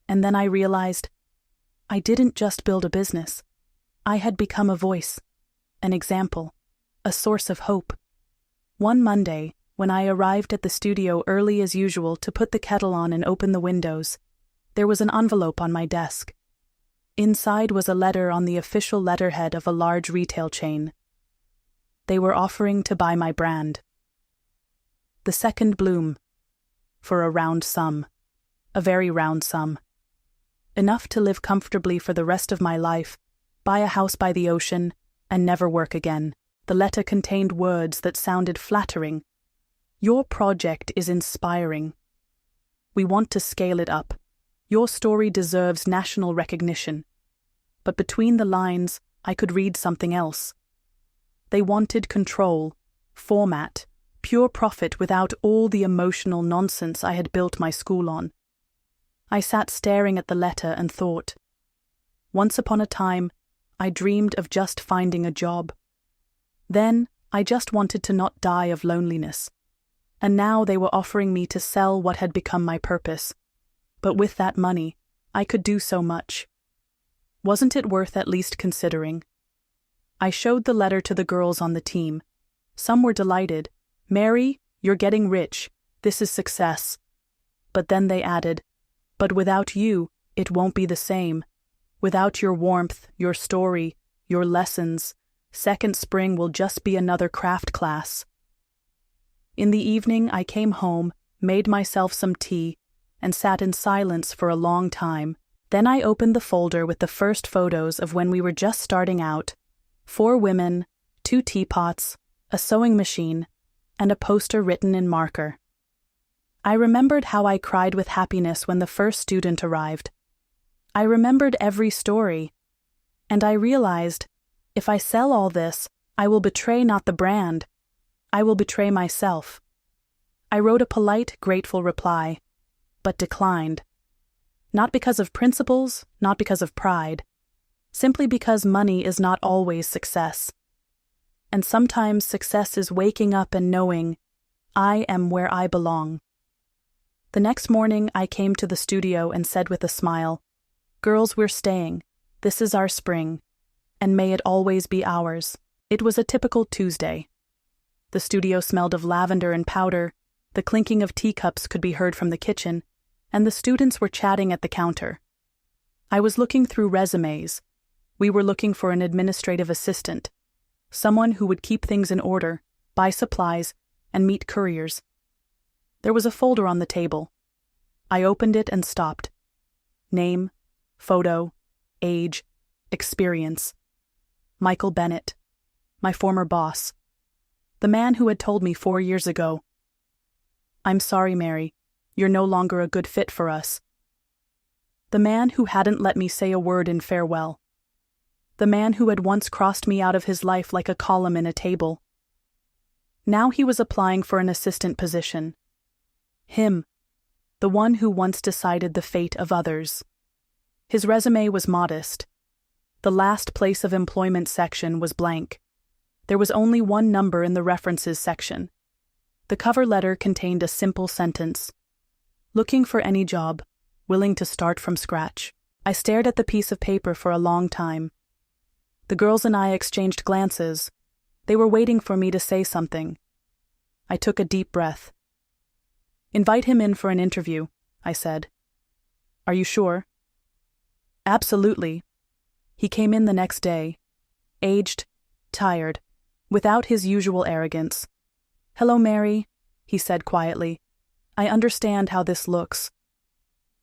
And then I realized I didn't just build a business. I had become a voice, an example, a source of hope. One Monday, when I arrived at the studio early as usual to put the kettle on and open the windows, there was an envelope on my desk. Inside was a letter on the official letterhead of a large retail chain. They were offering to buy my brand. The Second Bloom, for a round sum, a very round sum. Enough to live comfortably for the rest of my life, buy a house by the ocean, and never work again. The letter contained words that sounded flattering. Your project is inspiring. We want to scale it up. Your story deserves national recognition. But between the lines, I could read something else. They wanted control, format, pure profit without all the emotional nonsense I had built my school on. I sat staring at the letter and thought. Once upon a time, I dreamed of just finding a job. Then, I just wanted to not die of loneliness. And now they were offering me to sell what had become my purpose. But with that money, I could do so much. Wasn't it worth at least considering? I showed the letter to the girls on the team. Some were delighted. Mary, you're getting rich. This is success. But then they added, but without you, it won't be the same. Without your warmth, your story, your lessons, Second Spring will just be another craft class. In the evening, I came home, made myself some tea, and sat in silence for a long time. Then I opened the folder with the first photos of when we were just starting out. 4 women, 2 teapots, a sewing machine, and a poster written in marker. I remembered how I cried with happiness when the first student arrived. I remembered every story, and I realized, if I sell all this, I will betray not the brand, I will betray myself. I wrote a polite, grateful reply, but declined. Not because of principles, not because of pride, simply because money is not always success. And sometimes success is waking up and knowing, I am where I belong. The next morning I came to the studio and said with a smile, girls, we're staying. This is our spring, and may it always be ours. It was a typical Tuesday. The studio smelled of lavender and powder, the clinking of teacups could be heard from the kitchen, and the students were chatting at the counter. I was looking through resumes. We were looking for an administrative assistant, someone who would keep things in order, buy supplies, and meet couriers. There was a folder on the table. I opened it and stopped. Name, photo, age, experience. Michael Bennett, my former boss. The man who had told me 4 years ago, I'm sorry, Mary, you're no longer a good fit for us. The man who hadn't let me say a word in farewell. The man who had once crossed me out of his life like a column in a table. Now he was applying for an assistant position. Him, the one who once decided the fate of others. His resume was modest. The last place of employment section was blank. There was only one number in the references section. The cover letter contained a simple sentence. Looking for any job, willing to start from scratch. I stared at the piece of paper for a long time. The girls and I exchanged glances. They were waiting for me to say something. I took a deep breath. Invite him in for an interview, I said. Are you sure? Absolutely. He came in the next day, aged, tired, without his usual arrogance. Hello, Mary, he said quietly. I understand how this looks.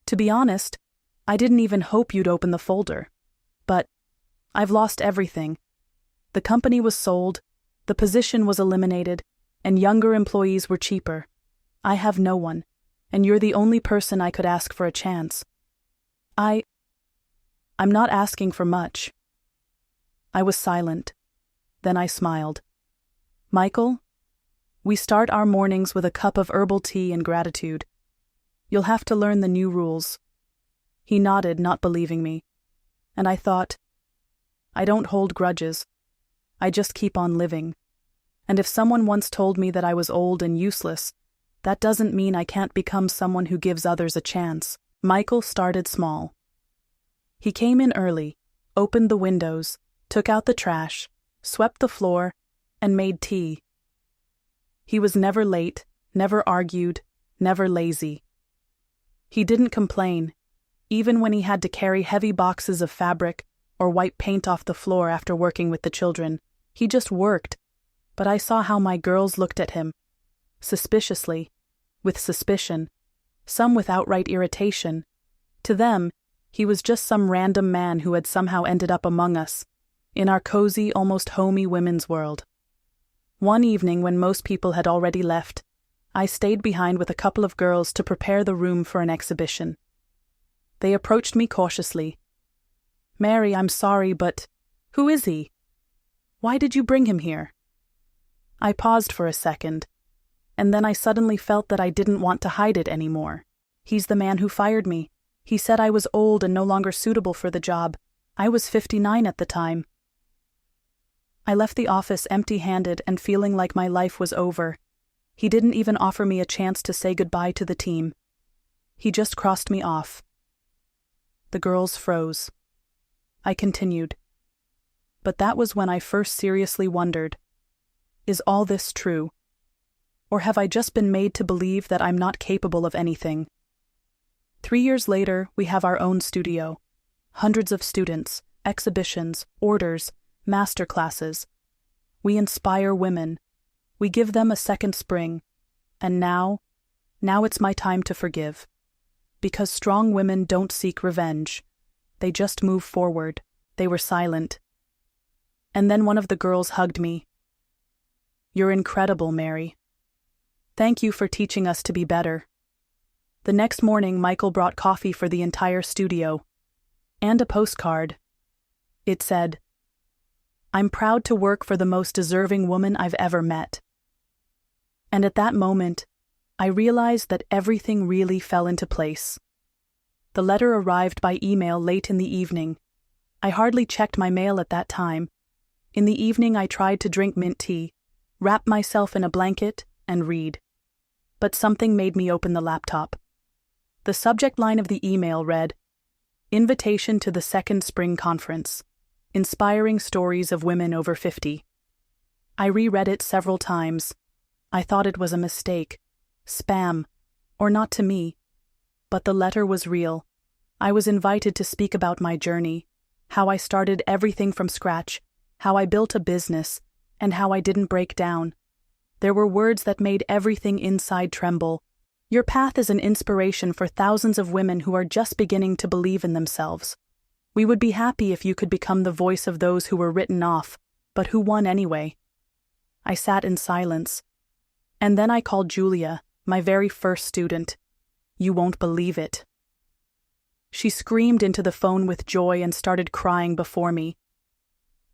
To be honest, I didn't even hope you'd open the folder. But I've lost everything. The company was sold, the position was eliminated, and younger employees were cheaper. I have no one, and you're the only person I could ask for a chance. I'm not asking for much. I was silent. Then I smiled. Michael, we start our mornings with a cup of herbal tea and gratitude. You'll have to learn the new rules. He nodded, not believing me. And I thought, I don't hold grudges. I just keep on living. And if someone once told me that I was old and useless, that doesn't mean I can't become someone who gives others a chance. Michael started small. He came in early, opened the windows, took out the trash, swept the floor, and made tea. He was never late, never argued, never lazy. He didn't complain, even when he had to carry heavy boxes of fabric or wipe paint off the floor after working with the children. He just worked, but I saw how my girls looked at him. Suspiciously, with suspicion, some with outright irritation. To them, he was just some random man who had somehow ended up among us, in our cozy, almost homey women's world. One evening when most people had already left, I stayed behind with a couple of girls to prepare the room for an exhibition. They approached me cautiously. "Mary, I'm sorry, but who is he? Why did you bring him here?" I paused for a second, and then I suddenly felt that I didn't want to hide it anymore. "He's the man who fired me. He said I was old and no longer suitable for the job. I was 59 at the time." I left the office empty-handed and feeling like my life was over. He didn't even offer me a chance to say goodbye to the team. He just crossed me off. The girls froze. I continued. But that was when I first seriously wondered, is all this true? Or have I just been made to believe that I'm not capable of anything? 3 years later, we have our own studio. Hundreds of students, exhibitions, orders, master classes. We inspire women. We give them a second spring. And now it's my time to forgive. Because strong women don't seek revenge. They just move forward. They were silent. And then one of the girls hugged me. "You're incredible, Mary. Thank you for teaching us to be better." The next morning, Michael brought coffee for the entire studio. And a postcard. It said, "I'm proud to work for the most deserving woman I've ever met." And at that moment, I realized that everything really fell into place. The letter arrived by email late in the evening. I hardly checked my mail at that time. In the evening, I tried to drink mint tea, wrap myself in a blanket, and read. But something made me open the laptop. The subject line of the email read, "Invitation to the Second Spring Conference. Inspiring Stories of Women Over 50. I reread it several times. I thought it was a mistake, spam, or not to me. But the letter was real. I was invited to speak about my journey, how I started everything from scratch, how I built a business, and how I didn't break down. There were words that made everything inside tremble. Your path is an inspiration for thousands of women who are just beginning to believe in themselves. We would be happy if you could become the voice of those who were written off, but who won anyway." I sat in silence. And then I called Julia, my very first student. You won't believe it. She screamed into the phone with joy and started crying before me.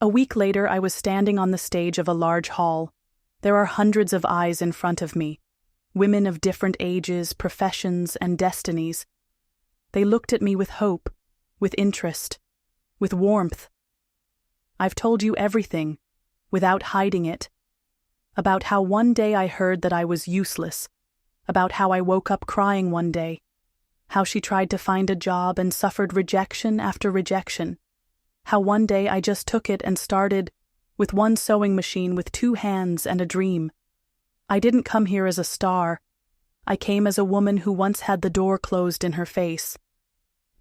A week later, I was standing on the stage of a large hall. There are hundreds of eyes in front of me, women of different ages, professions, and destinies. They looked at me with hope, with interest, with warmth. I've told you everything, without hiding it. About how one day I heard that I was useless. About how I woke up crying one day. How she tried to find a job and suffered rejection after rejection. How one day I just took it and started with one sewing machine with 2 hands and a dream. I didn't come here as a star. I came as a woman who once had the door closed in her face.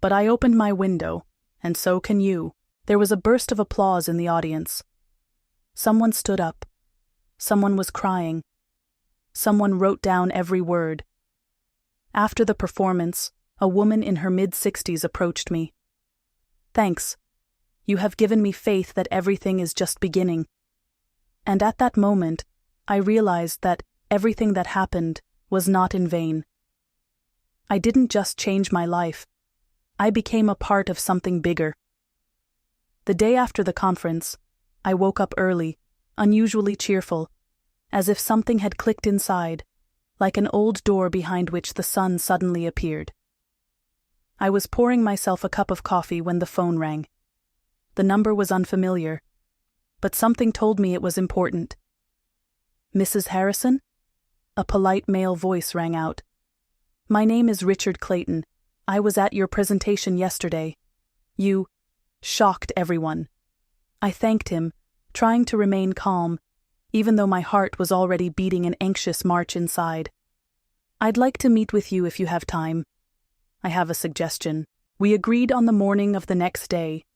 But I opened my window, and so can you. There was a burst of applause in the audience. Someone stood up. Someone was crying. Someone wrote down every word. After the performance, a woman in her mid-60s approached me. "Thanks. You have given me faith that everything is just beginning." And at that moment, I realized that everything that happened was not in vain. I didn't just change my life. I became a part of something bigger. The day after the conference, I woke up early, unusually cheerful, as if something had clicked inside, like an old door behind which the sun suddenly appeared. I was pouring myself a cup of coffee when the phone rang. The number was unfamiliar, but something told me it was important. "Mrs. Harrison?" A polite male voice rang out. "My name is Richard Clayton. I was at your presentation yesterday. You shocked everyone. I thanked him, trying to remain calm, even though my heart was already beating an anxious march inside. I'd like to meet with you if you have time. I have a suggestion. We agreed on the morning of the next day.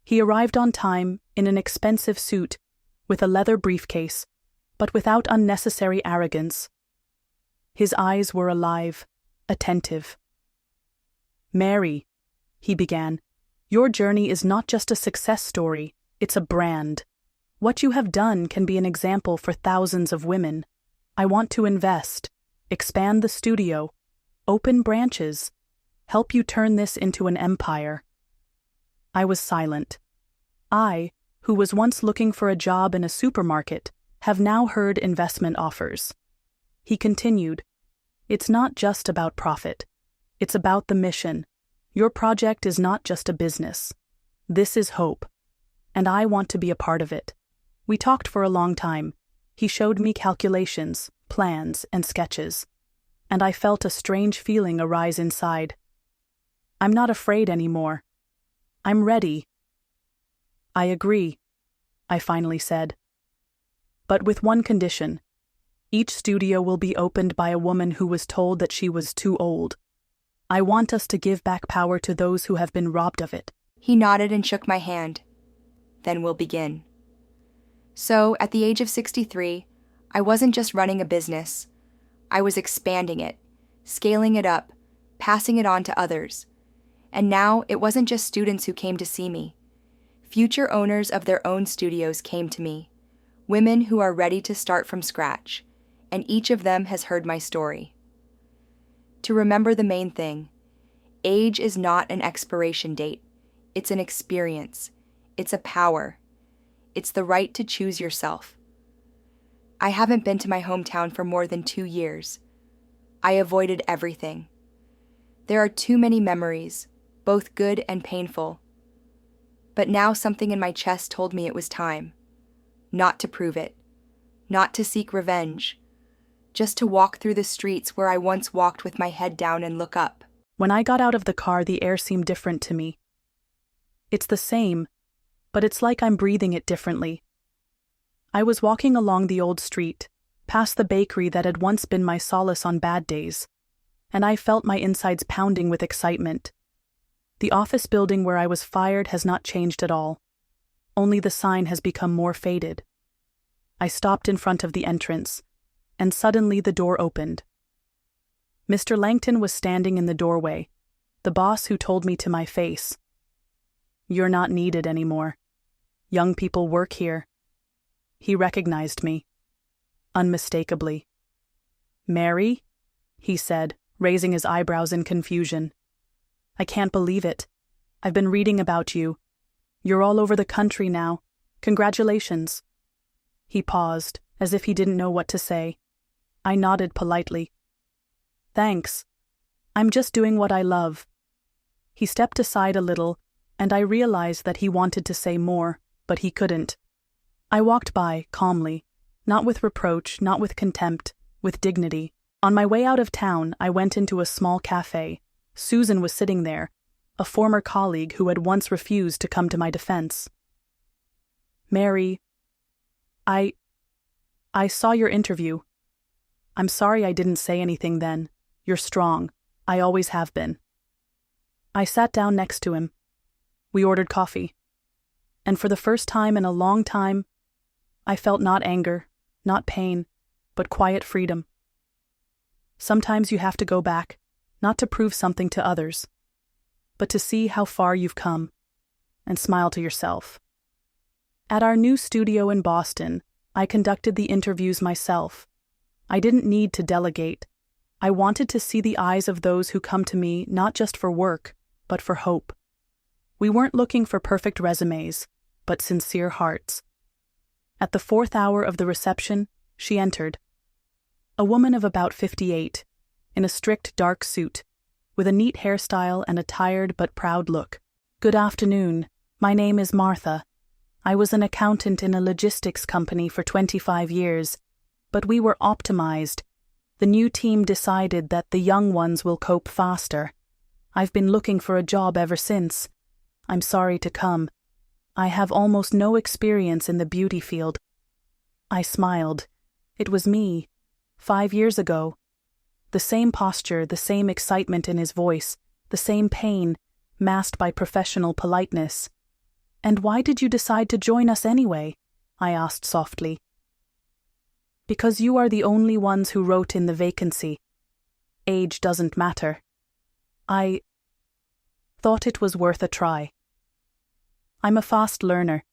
He arrived on time in an expensive suit with a leather briefcase, but without unnecessary arrogance. His eyes were alive, attentive. "Mary," he began, "your journey is not just a success story, it's a brand. What you have done can be an example for thousands of women. I want to invest, expand the studio, open branches, help you turn this into an empire." I was silent. I, who was once looking for a job in a supermarket, have now heard investment offers. He continued, "It's not just about profit. It's about the mission. Your project is not just a business. This is hope. And I want to be a part of it." We talked for a long time. He showed me calculations, plans, and sketches. And I felt a strange feeling arise inside. I'm not afraid anymore. I'm ready. "I agree," I finally said. "But with one condition. Each studio will be opened by a woman who was told that she was too old. I want us to give back power to those who have been robbed of it." He nodded and shook my hand. "Then we'll begin." So, at the age of 63, I wasn't just running a business. I was expanding it, scaling it up, passing it on to others. And now, it wasn't just students who came to see me. Future owners of their own studios came to me, women who are ready to start from scratch, and each of them has heard my story. To remember the main thing, age is not an expiration date. It's an experience. It's a power. It's the right to choose yourself. I haven't been to my hometown for more than 2 years. I avoided everything. There are too many memories, both good and painful. But now something in my chest told me it was time. Not to prove it. Not to seek revenge. Just to walk through the streets where I once walked with my head down and look up. When I got out of the car, the air seemed different to me. It's the same, but it's like I'm breathing it differently. I was walking along the old street, past the bakery that had once been my solace on bad days, and I felt my insides pounding with excitement. The office building where I was fired has not changed at all. Only the sign has become more faded. I stopped in front of the entrance, and suddenly the door opened. Mr. Langton was standing in the doorway, the boss who told me to my face, "You're not needed anymore. Young people work here." He recognized me, unmistakably. "Mary?" he said, raising his eyebrows in confusion. "I can't believe it. I've been reading about you. You're all over the country now. Congratulations." He paused, as if he didn't know what to say. I nodded politely. "Thanks. I'm just doing what I love." He stepped aside a little, and I realized that he wanted to say more, but he couldn't. I walked by, calmly, not with reproach, not with contempt, with dignity. On my way out of town, I went into a small cafe. Susan was sitting there, a former colleague who had once refused to come to my defense. "Mary, I saw your interview. I'm sorry I didn't say anything then. You're strong. I always have been." I sat down next to him. We ordered coffee. And for the first time in a long time, I felt not anger, not pain, but quiet freedom. Sometimes you have to go back, not to prove something to others, but to see how far you've come, and smile to yourself. At our new studio in Boston, I conducted the interviews myself. I didn't need to delegate. I wanted to see the eyes of those who come to me not just for work, but for hope. We weren't looking for perfect resumes, but sincere hearts. At the 4th hour of the reception, she entered. A woman of about 58, in a strict dark suit, with a neat hairstyle and a tired but proud look. "Good afternoon. My name is Martha. I was an accountant in a logistics company for 25 years, but we were optimized. The new team decided that the young ones will cope faster. I've been looking for a job ever since. I'm sorry to come. I have almost no experience in the beauty field. I smiled. It was me, 5 years ago. The same posture, the same excitement in his voice, the same pain, masked by professional politeness. "And why did you decide to join us anyway?" I asked softly. "Because you are the only ones who wrote in the vacancy. Age doesn't matter." I thought it was worth a try. I'm a fast learner,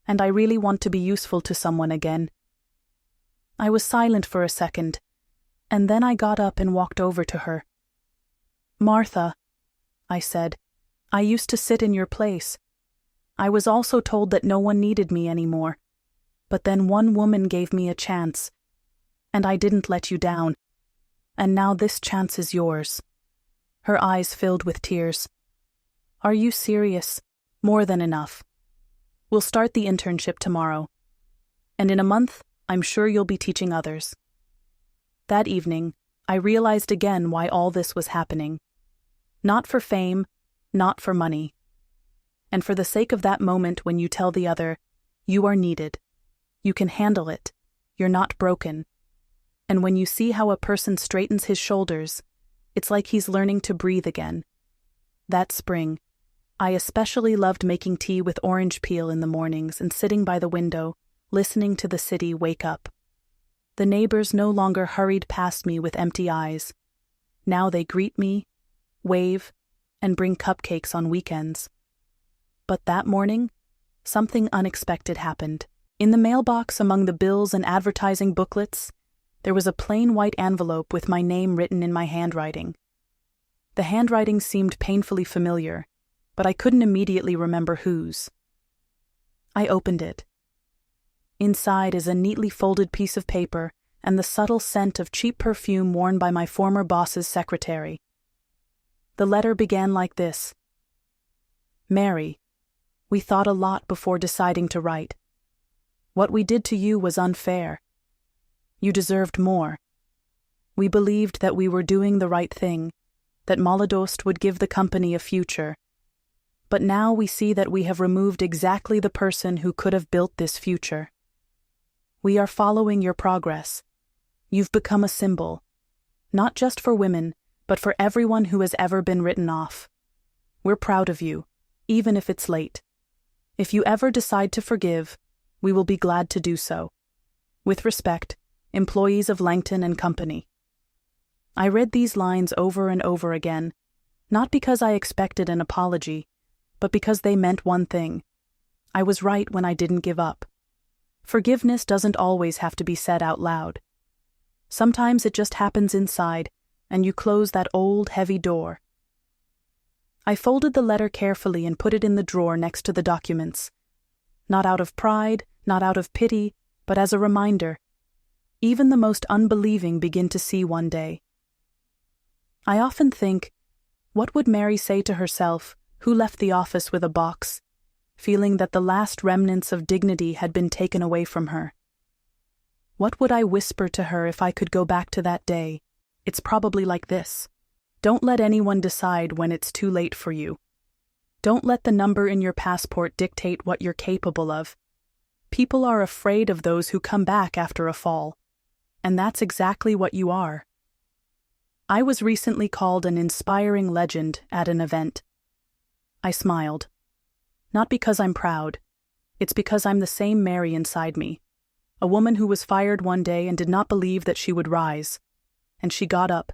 and I really want to be useful to someone again. I was silent for a second, and then I got up and walked over to her. "Martha," I said, "I used to sit in your place. I was also told that no one needed me anymore, but then one woman gave me a chance, and I didn't let you down, and now this chance is yours." Her eyes filled with tears. "Are you serious? More than enough. We'll start the internship tomorrow, and in a month, I'm sure you'll be teaching others." That evening, I realized again why all this was happening. Not for fame, not for money. And for the sake of that moment when you tell the other, you are needed. You can handle it. You're not broken. And when you see how a person straightens his shoulders, it's like he's learning to breathe again. That spring, I especially loved making tea with orange peel in the mornings and sitting by the window, listening to the city wake up. The neighbors no longer hurried past me with empty eyes. Now they greet me, wave, and bring cupcakes on weekends. But that morning, something unexpected happened. In the mailbox among the bills and advertising booklets, there was a plain white envelope with my name written in my handwriting. The handwriting seemed painfully familiar, but I couldn't immediately remember whose. I opened it. Inside is a neatly folded piece of paper and the subtle scent of cheap perfume worn by my former boss's secretary. The letter began like this: "Mary, we thought a lot before deciding to write. What we did to you was unfair. You deserved more. We believed that we were doing the right thing, that Molodost would give the company a future. But now we see that we have removed exactly the person who could have built this future. We are following your progress. You've become a symbol, not just for women, but for everyone who has ever been written off. We're proud of you, even if it's late. If you ever decide to forgive, we will be glad to do so. With respect, employees of Langton and Company." I read these lines over and over again, not because I expected an apology, but because they meant one thing. I was right when I didn't give up. Forgiveness doesn't always have to be said out loud. Sometimes it just happens inside, and you close that old, heavy door. I folded the letter carefully and put it in the drawer next to the documents. Not out of pride, not out of pity, but as a reminder. Even the most unbelieving begin to see one day. I often think, what would Mary say to herself, who left the office with a box, feeling that the last remnants of dignity had been taken away from her? What would I whisper to her if I could go back to that day? It's probably like this: don't let anyone decide when it's too late for you. Don't let the number in your passport dictate what you're capable of. People are afraid of those who come back after a fall, and that's exactly what you are. I was recently called an inspiring legend at an event. I smiled. Not because I'm proud. It's because I'm the same Mary inside me, a woman who was fired one day and did not believe that she would rise. And she got up,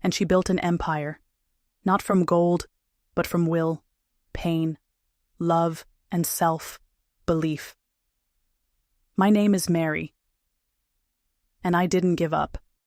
and she built an empire, not from gold, but from will, pain, love, and self-belief. My name is Mary, and I didn't give up.